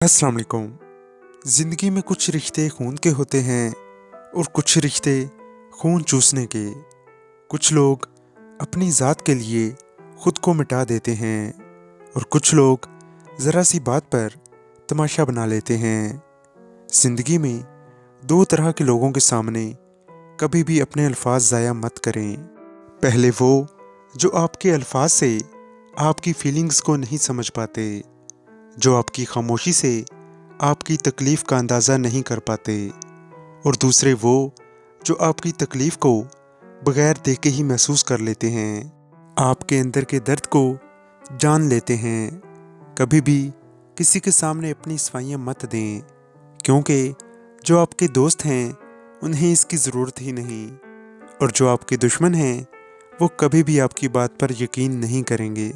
अस्सलाम वालेकुम। ज़िंदगी में कुछ रिश्ते खून के होते हैं और कुछ रिश्ते खून चूसने के। कुछ लोग अपनी ज़ात के लिए खुद को मिटा देते हैं और कुछ लोग ज़रा सी बात पर तमाशा बना लेते हैं। ज़िंदगी में दो तरह के लोगों के सामने कभी भी अपने अल्फाज ज़ाया मत करें। पहले वो जो आपके अल्फाज से आपकी फीलिंग्स को नहीं समझ पाते, जो आपकी खामोशी से आपकी तकलीफ़ का अंदाज़ा नहीं कर पाते, और दूसरे वो जो आपकी तकलीफ़ को बगैर देखे ही महसूस कर लेते हैं, आपके अंदर के दर्द को जान लेते हैं। कभी भी किसी के सामने अपनी सफाइयाँ मत दें, क्योंकि जो आपके दोस्त हैं उन्हें इसकी ज़रूरत ही नहीं, और जो आपके दुश्मन हैं वो कभी भी आपकी बात पर यकीन नहीं करेंगे।